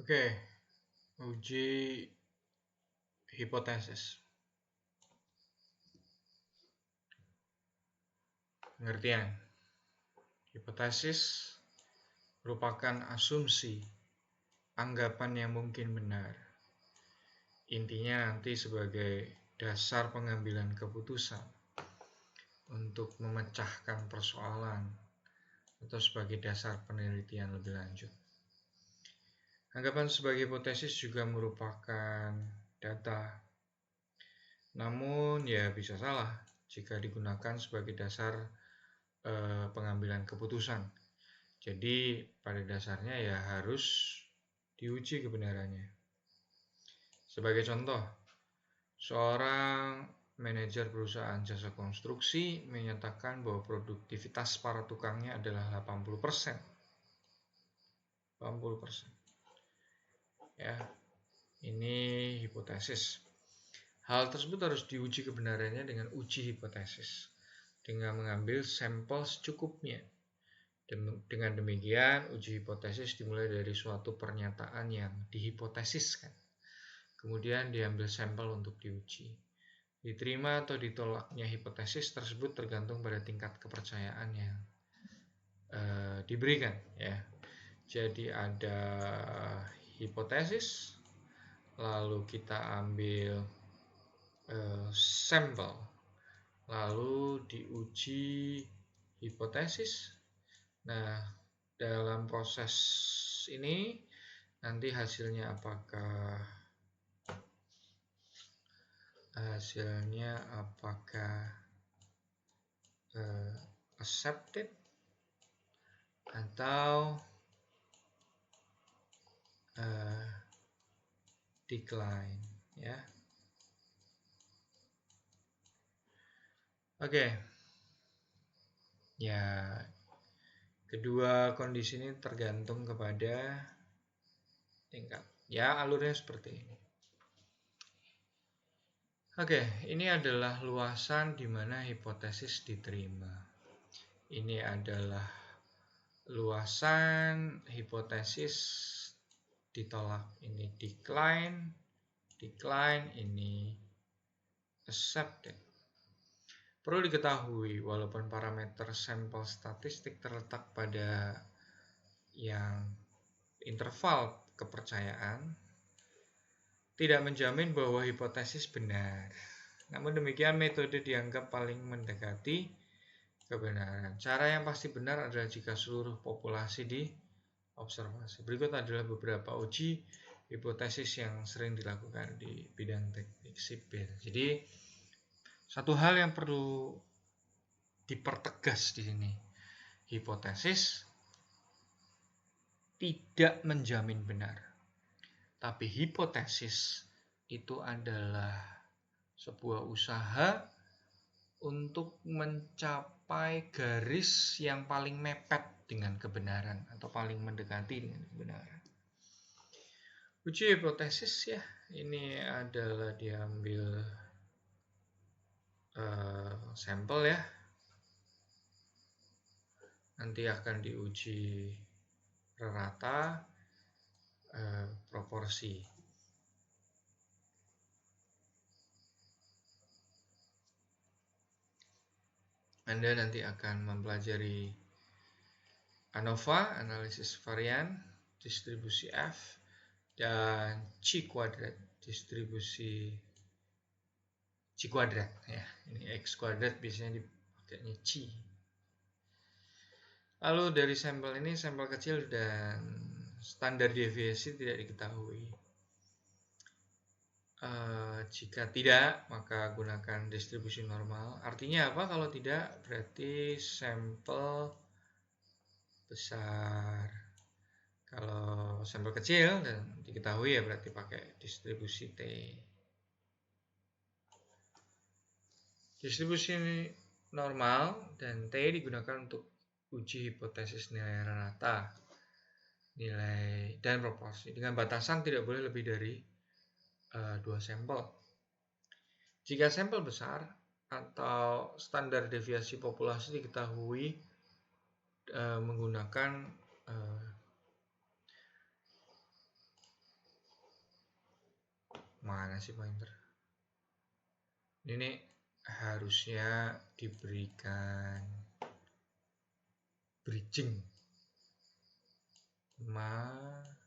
Oke, uji hipotesis. Pengertian. Hipotesis merupakan asumsi, anggapan yang mungkin benar. Intinya nanti sebagai dasar pengambilan keputusan untuk memecahkan persoalan atau sebagai dasar penelitian lebih lanjut. Anggapan sebagai hipotesis juga merupakan data. Namun ya bisa salah jika digunakan sebagai dasar pengambilan keputusan. Jadi pada dasarnya ya harus diuji kebenarannya. Sebagai contoh, seorang manajer perusahaan jasa konstruksi menyatakan bahwa produktivitas para tukangnya adalah 80%. 80%. Ya, ini hipotesis. Hal tersebut harus diuji kebenarannya dengan uji hipotesis, dengan mengambil sampel secukupnya. Dengan demikian, uji hipotesis dimulai dari suatu pernyataan yang dihipotesiskan. Kemudian diambil sampel untuk diuji. Diterima atau ditolaknya hipotesis tersebut tergantung pada tingkat kepercayaan yang diberikan. Ya. Jadi ada hipotesis, lalu kita ambil sampel, lalu diuji hipotesis. Nah, dalam proses ini nanti hasilnya apakah accepted atau decline, ya. Oke. Ya, kedua kondisi ini tergantung kepada tingkat. Ya, alurnya seperti ini. Oke, ini adalah luasan di mana hipotesis diterima. Ini adalah luasan hipotesis ditolak. Ini decline, ini accepted. Perlu diketahui, walaupun parameter sampel statistik terletak pada yang interval kepercayaan, tidak menjamin bahwa hipotesis benar. Namun demikian, metode dianggap paling mendekati kebenaran. Cara yang pasti benar adalah jika seluruh populasi diobservasi. Berikut adalah beberapa uji hipotesis yang sering dilakukan di bidang teknik sipil. Jadi, satu hal yang perlu dipertegas di sini, hipotesis tidak menjamin benar. Tapi hipotesis itu adalah sebuah usaha untuk mencapai garis yang paling mepet dengan kebenaran atau paling mendekati dengan kebenaran. Uji hipotesis ya, ini adalah diambil sampel ya. Nanti akan diuji rata proporsi. Anda nanti akan mempelajari ANOVA, analisis varian, distribusi F, dan C kuadrat, distribusi C kuadrat ya. Ini X kuadrat biasanya dipakainya C. Lalu dari sampel ini, sampel kecil dan standar deviasi tidak diketahui. Jika tidak, maka gunakan distribusi normal. Artinya apa? Kalau tidak, berarti sampel besar. Kalau sampel kecil dan diketahui ya berarti pakai distribusi T. Distribusi normal dan T digunakan untuk uji hipotesis nilai rata, nilai dan proporsi. Dengan batasan tidak boleh lebih dari 2 sampel. Jika sampel besar atau standar deviasi populasi diketahui menggunakan Mana sih pointer? Ini harusnya diberikan bridging. Maka.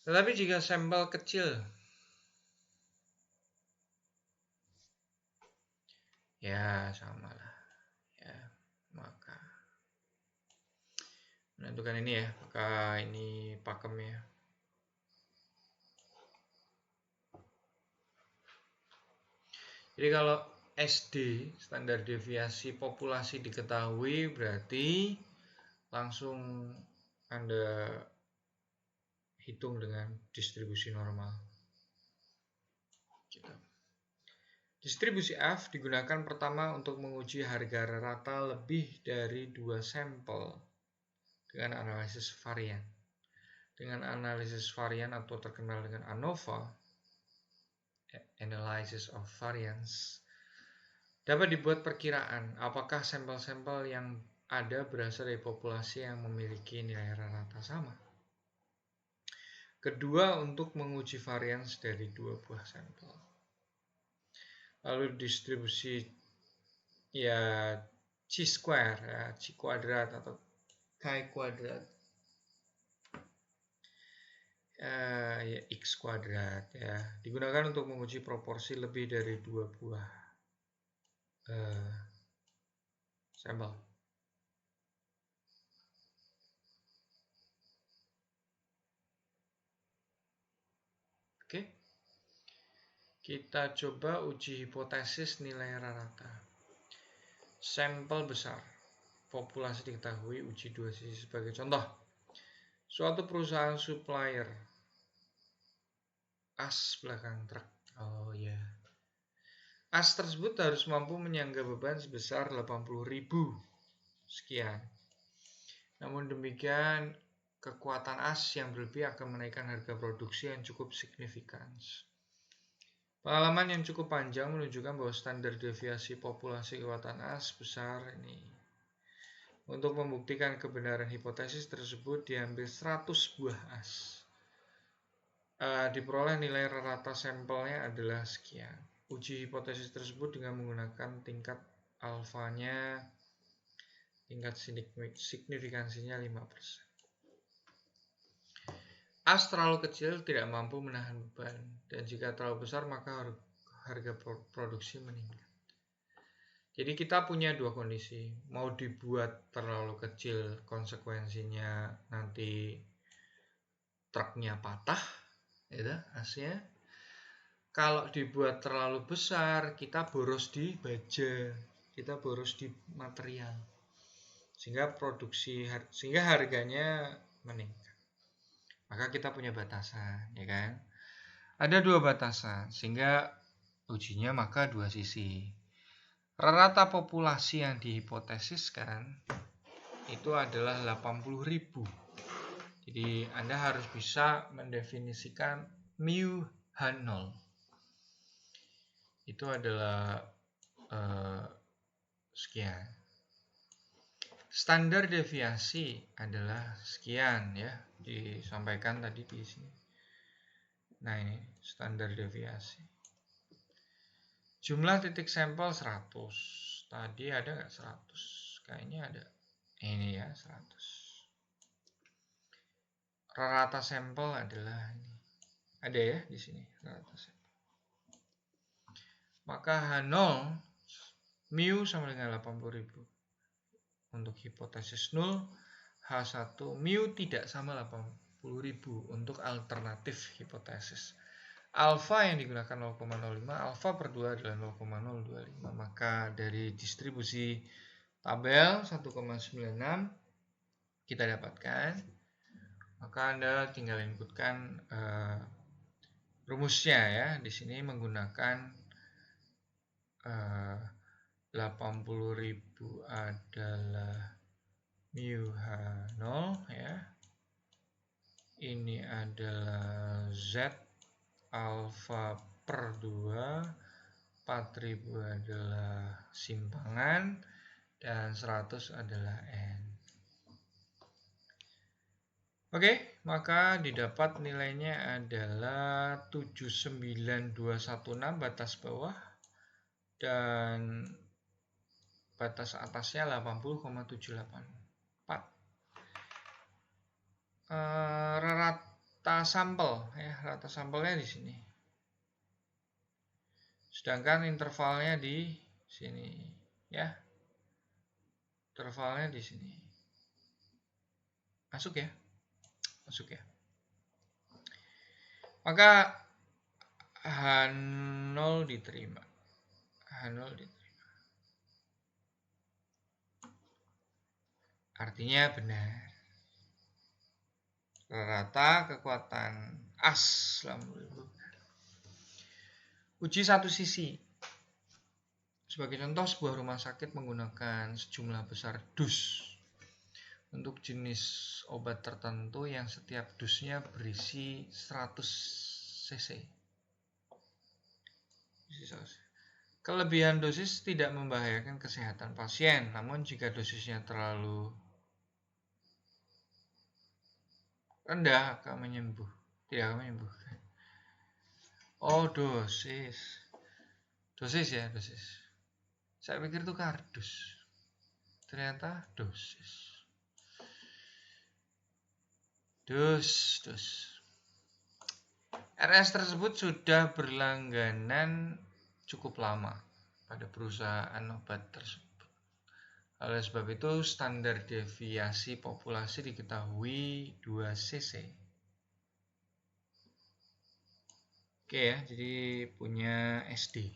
Tetapi jika sampel kecil, ya sama lah. Ya, maka menentukan ini ya, maka ini pakemnya. Jadi kalau SD, standar deviasi populasi diketahui, berarti langsung Anda hitung dengan distribusi normal. Gitu. Distribusi F digunakan pertama untuk menguji harga rata lebih dari 2 sampel dengan analisis varian. Dengan analisis varian atau terkenal dengan ANOVA, Analysis of Variance, dapat dibuat perkiraan apakah sampel-sampel yang ada berasal dari populasi yang memiliki nilai rata sama. Kedua, untuk menguji varians dari 2 buah sampel. Lalu distribusi ya chi-square, ya, chi kuadrat atau chi kuadrat, ya x kuadrat, ya, digunakan untuk menguji proporsi lebih dari 2 buah sampel. Oke, kita coba uji hipotesis nilai rata. Sampel besar, populasi diketahui, uji 2 sisi sebagai contoh. Suatu perusahaan supplier, as belakang truk. Oh ya. As tersebut harus mampu menyangga beban sebesar 80.000 sekian. Namun demikian, kekuatan as yang berlebih akan menaikkan harga produksi yang cukup signifikan. Pengalaman yang cukup panjang menunjukkan bahwa standar deviasi populasi kekuatan as besar ini. Untuk membuktikan kebenaran hipotesis tersebut diambil 100 buah as. Diperoleh nilai rata sampelnya adalah sekian. Uji hipotesis tersebut dengan menggunakan tingkat alfanya, tingkat signifikansinya 5%. As terlalu kecil tidak mampu menahan beban, dan jika terlalu besar maka harga produksi meningkat. Jadi kita punya dua kondisi, mau dibuat terlalu kecil konsekuensinya nanti truknya patah, gitu, asnya. Kalau dibuat terlalu besar, kita boros di baja, kita boros di material, sehingga harganya meningkat. Maka kita punya batasan, ya kan? Ada 2 batasan, sehingga ujinya maka 2 sisi. Rata populasi yang dihipotesiskan itu adalah 80.000. Jadi Anda harus bisa mendefinisikan mu H0. Itu adalah sekian. Standar deviasi adalah sekian, ya, disampaikan tadi di sini. Nah, ini standar deviasi. Jumlah titik sampel 100. Tadi ada nggak 100? Kayaknya ada. Ini ya 100. Rata sampel adalah ini. Ada ya di sini rata sampel. Maka H0 mu sama dengan 80.000. Untuk hipotesis 0, H1 mu tidak sama 80.000 untuk alternatif hipotesis. Alfa yang digunakan 0,05, alfa per 2 adalah 0,025. Maka dari distribusi tabel 1,96 kita dapatkan. Maka Anda tinggal inputkan rumusnya ya. Di sini menggunakan 80.000 adalah mu H0 ya. Ini adalah Z alfa per 2, 4.000 adalah simpangan, dan 100 adalah N. Oke, maka didapat nilainya adalah 79216 batas bawah dan batas atasnya 80,784. Rata sampel ya, rata sampelnya di sini. Sedangkan intervalnya di sini ya. Intervalnya di sini. Masuk ya? Masuk ya. Maka H0 diterima. H0 diterima. Artinya benar. Rata kekuatan as uji satu sisi. Sebagai contoh, sebuah rumah sakit menggunakan sejumlah besar dus untuk jenis obat tertentu yang setiap dusnya berisi 100 cc. Kelebihan dosis tidak membahayakan kesehatan pasien, namun jika dosisnya terlalu rendah akan tidak akan menyembuhkan. Oh, dosis ya, dosis. Saya pikir itu kardus, ternyata dosis. RS tersebut sudah berlangganan cukup lama pada perusahaan obat tersebut. Oleh sebab itu, standar deviasi populasi diketahui 2 cc. Oke ya, jadi punya SD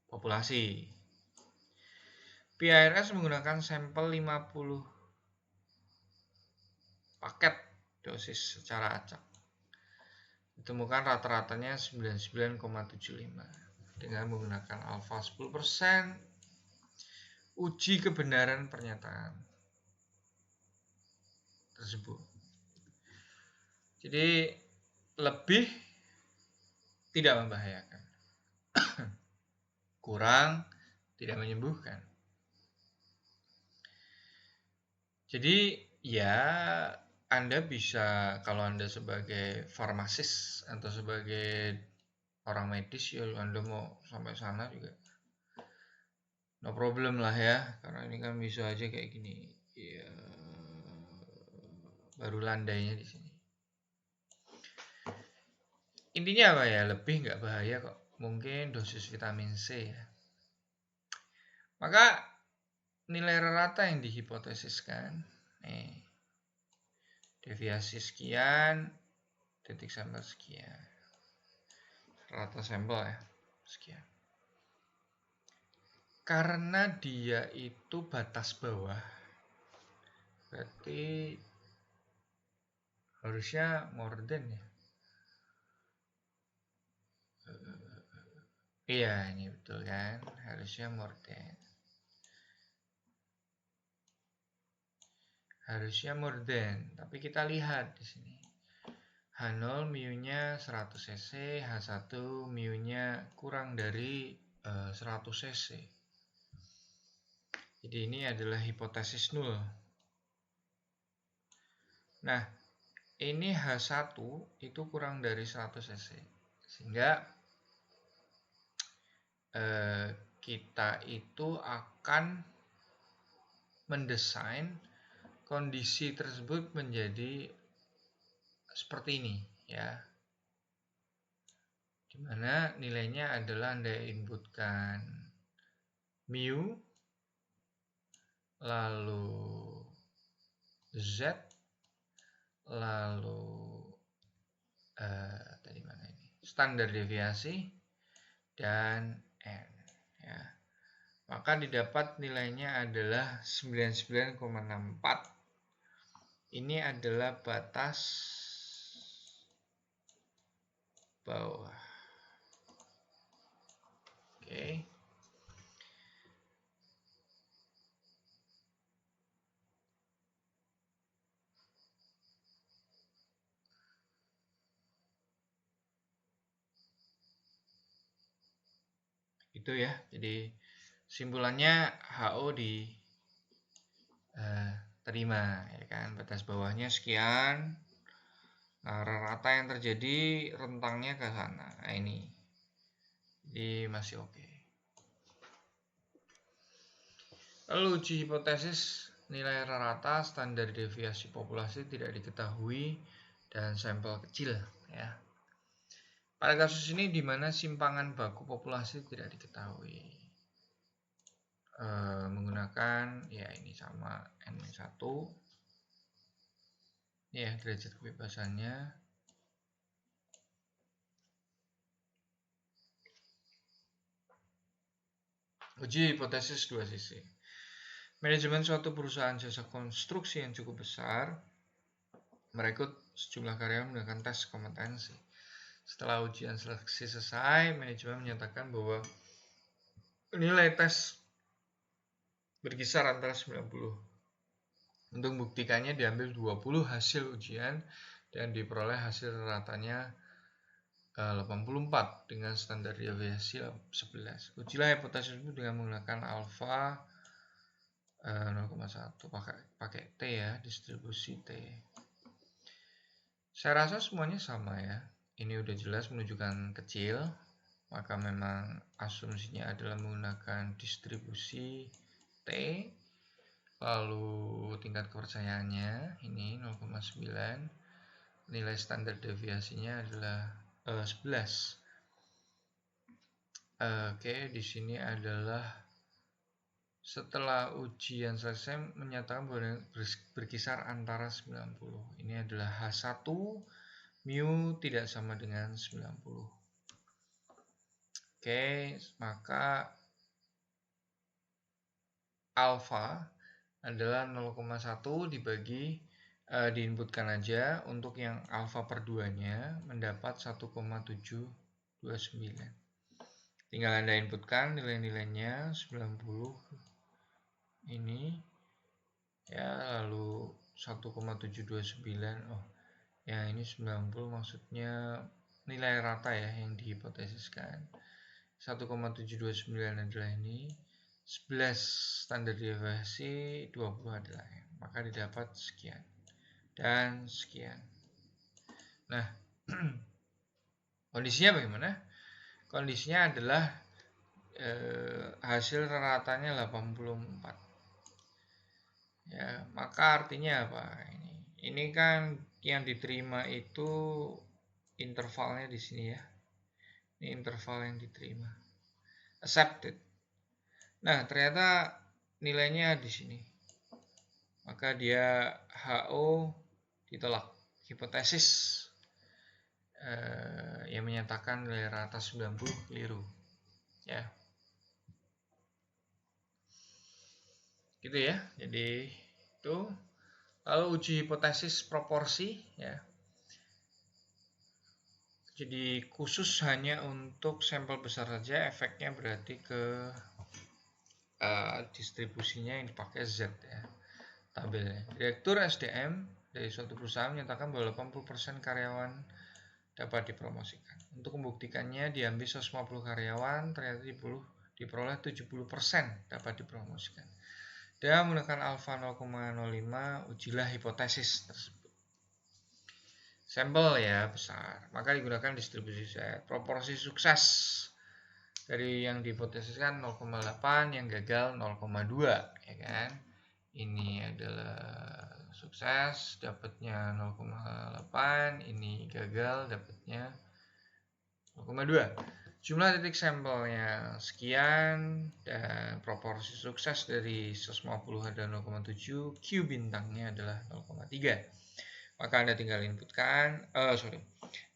populasi. PIRS menggunakan sampel 50 paket dosis secara acak. Ditemukan rata-ratanya 99,75 dengan menggunakan alfa 10%. Uji kebenaran pernyataan tersebut. Jadi lebih tidak membahayakan, kurang tidak menyembuhkan. Jadi ya Anda bisa, kalau Anda sebagai farmasis atau sebagai orang medis ya Anda mau sampai sana juga no problem lah ya, karena ini kan bisa aja kayak gini ya, baru landainya di sini. Intinya apa ya, lebih nggak bahaya kok, mungkin dosis vitamin C ya. Maka nilai rata yang dihipotesiskan deviasi sekian, titik sampel sekian, rata sampel ya sekian. Karena dia itu batas bawah, berarti harusnya more than ya. Iya, ini betul kan, harusnya more than. Harusnya more than, tapi kita lihat di sini. H0 mu-nya 100 cc, H1 mu-nya kurang dari 100 cc. Jadi ini adalah hipotesis nul. Nah, ini H1 itu kurang dari 100 cc. Sehingga kita itu akan mendesain kondisi tersebut menjadi seperti ini ya, dimana nilainya adalah Anda inputkan mu lalu z lalu tadi mana ini standar deviasi dan n ya, maka didapat nilainya adalah 99,64. Ini adalah batas bawah. Oke. Itu ya. Jadi simpulannya HO diterima ya kan, batas bawahnya sekian, Nah, rata yang terjadi rentangnya ke sana. Nah, ini. Jadi masih oke. Lalu uji hipotesis nilai rata standar deviasi populasi tidak diketahui dan sampel kecil, ya. Pada kasus ini di mana simpangan baku populasi tidak diketahui. Menggunakan ya ini sama N-1. Ya, derajat kebebasannya. Uji hipotesis dua sisi. Manajemen suatu perusahaan jasa konstruksi yang cukup besar merekrut sejumlah karyawan menggunakan tes kompetensi. Setelah ujian seleksi selesai, manajemen menyatakan bahwa nilai tes berkisar antara 90. Untuk membuktikannya diambil 20 hasil ujian dan diperoleh hasil ratanya 84 dengan standar deviasi 11. Ujilah hipotesis itu dengan menggunakan alfa 0,1 pakai T ya, distribusi T. Saya rasa semuanya sama ya. Ini udah jelas menunjukkan kecil, maka memang asumsinya adalah menggunakan distribusi T. Lalu tingkat kepercayaannya ini 0,9. Nilai standar deviasinya adalah 11. Oke, di sini adalah setelah ujian selesai menyatakan bahwa berkisar antara 90. Ini adalah H1 mu tidak sama dengan 90. Oke, maka alfa adalah 0,1 dibagi diinputkan aja untuk yang alfa per 2-nya mendapat 1,729. Tinggal Anda inputkan nilai-nilainya 90 ini ya, lalu 1,729. Oh, ya ini 90 maksudnya nilai rata ya yang dihipotesiskan. 1,729 adalah ini, 11 standar deviasi, 20 adalah M. Maka didapat sekian dan sekian. Nah, kondisinya bagaimana? Kondisinya adalah hasil ratanya 84. Ya, maka artinya apa? Ini kan yang diterima itu intervalnya di sini ya. Ini interval yang diterima. Accepted. Nah, ternyata nilainya di sini. Maka dia HO ditolak. Hipotesis yang menyatakan nilai rata 90 keliru. Ya. Gitu ya. Jadi itu. Lalu uji hipotesis proporsi ya. Jadi khusus hanya untuk sampel besar saja, efeknya berarti ke distribusinya yang dipakai Z ya. Tabelnya. Direktur SDM dari suatu perusahaan menyatakan bahwa 80% karyawan dapat dipromosikan. Untuk membuktikannya diambil 150 karyawan, ternyata diperoleh 70% dapat dipromosikan. Dan menggunakan alfa 0,05, ujilah hipotesis tersebut. Sampel ya besar, maka digunakan distribusi Z. Proporsi sukses dari yang dihipotesiskan 0,8, yang gagal 0,2 ya kan. Ini adalah sukses, dapatnya 0,8, ini gagal, dapatnya 0,2. Jumlah titik sampelnya sekian, dan proporsi sukses dari 150 ada 0,7, Q bintangnya adalah 0,3. Maka Anda tinggal inputkan,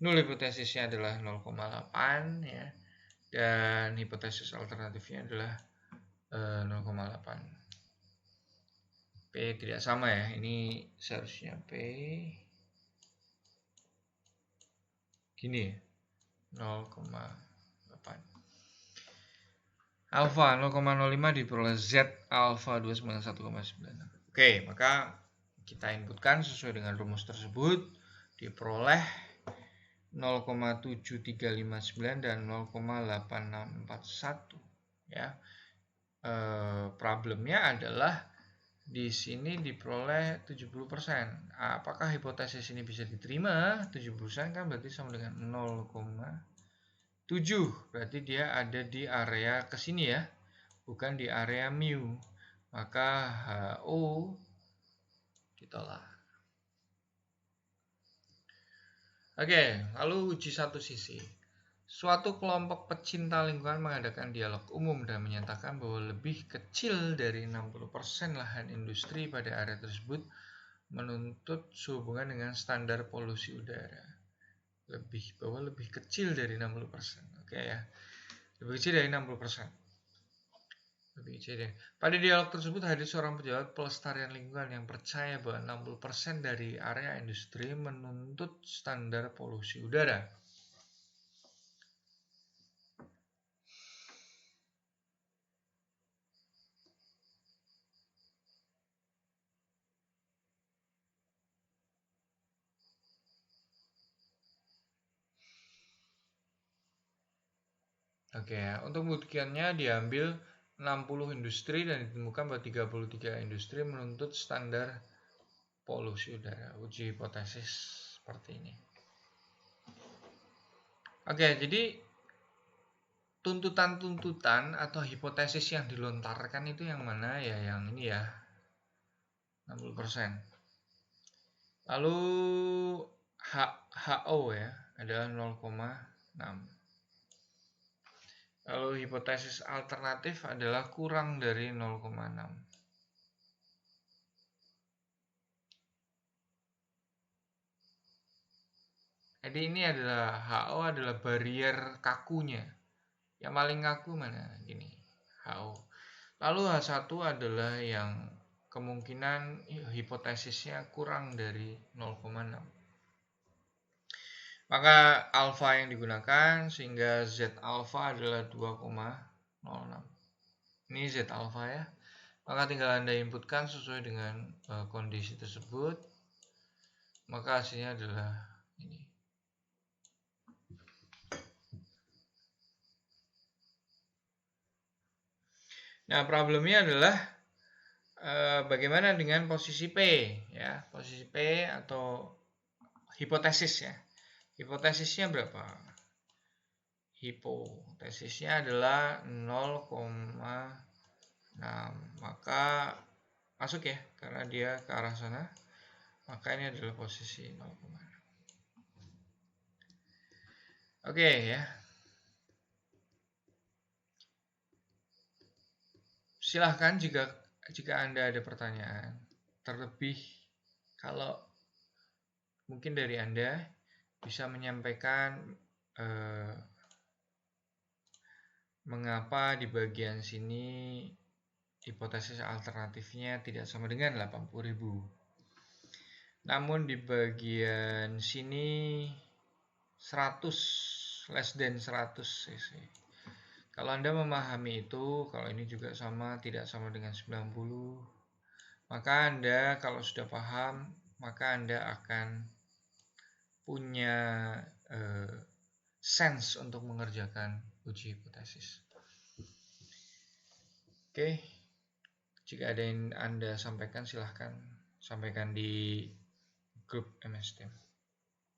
nul hipotesisnya adalah 0,8 ya, dan hipotesis alternatifnya adalah 0,8. P tidak sama ya, ini seharusnya P gini ya, 0,8. Alfa 0,05 diperoleh Z alfa 291,9. Oke, maka kita inputkan sesuai dengan rumus tersebut, diperoleh 0,7359 dan 0,8641 ya. Problemnya adalah di sini diperoleh 70%. Apakah hipotesis ini bisa diterima? 70% kan berarti sama dengan 0,7. Berarti dia ada di area kesini ya, bukan di area mu. Maka HO ditolak. Oke, lalu uji satu sisi. Suatu kelompok pecinta lingkungan mengadakan dialog umum dan menyatakan bahwa lebih kecil dari 60% lahan industri pada area tersebut menuntut sehubungan dengan standar polusi udara. Lebih kecil dari 60%. Oke ya. Lebih kecil dari 60%. Pada dialog tersebut hadir seorang pejabat pelestarian lingkungan yang percaya bahwa 60% dari area industri menuntut standar polusi udara. Oke ya, untuk membuktikannya diambil 60 industri dan ditemukan bahwa 33 industri menuntut standar polusi udara. Uji hipotesis seperti ini. Oke, jadi tuntutan-tuntutan atau hipotesis yang dilontarkan itu yang mana ya? Yang ini ya, 60%. Lalu HO ya adalah 0,6. Lalu hipotesis alternatif adalah kurang dari 0,6. Jadi ini adalah HO adalah barrier kakunya. Yang paling kaku mana? Gini, HO. Lalu H1 adalah yang kemungkinan hipotesisnya kurang dari 0,6. Maka alfa yang digunakan sehingga Z alfa adalah 2,06. Ini Z alfa ya. Maka tinggal Anda inputkan sesuai dengan kondisi tersebut. Maka hasilnya adalah ini. Nah, problemnya adalah bagaimana dengan posisi P ya. Posisi P atau hipotesis ya. Hipotesisnya berapa? Hipotesisnya adalah 0,6. Maka masuk ya, karena dia ke arah sana. Maka ini adalah posisi 0,6. Oke ya. Silahkan jika Anda ada pertanyaan. Terlebih kalau mungkin dari Anda bisa menyampaikan mengapa di bagian sini hipotesis alternatifnya tidak sama dengan 80.000. Namun di bagian sini 100 less than 100 cc. Kalau Anda memahami itu, kalau ini juga sama, tidak sama dengan 90, maka Anda kalau sudah paham, maka Anda akan punya sense untuk mengerjakan uji hipotesis. Oke, jika ada yang Anda sampaikan, silahkan sampaikan di grup MS Team.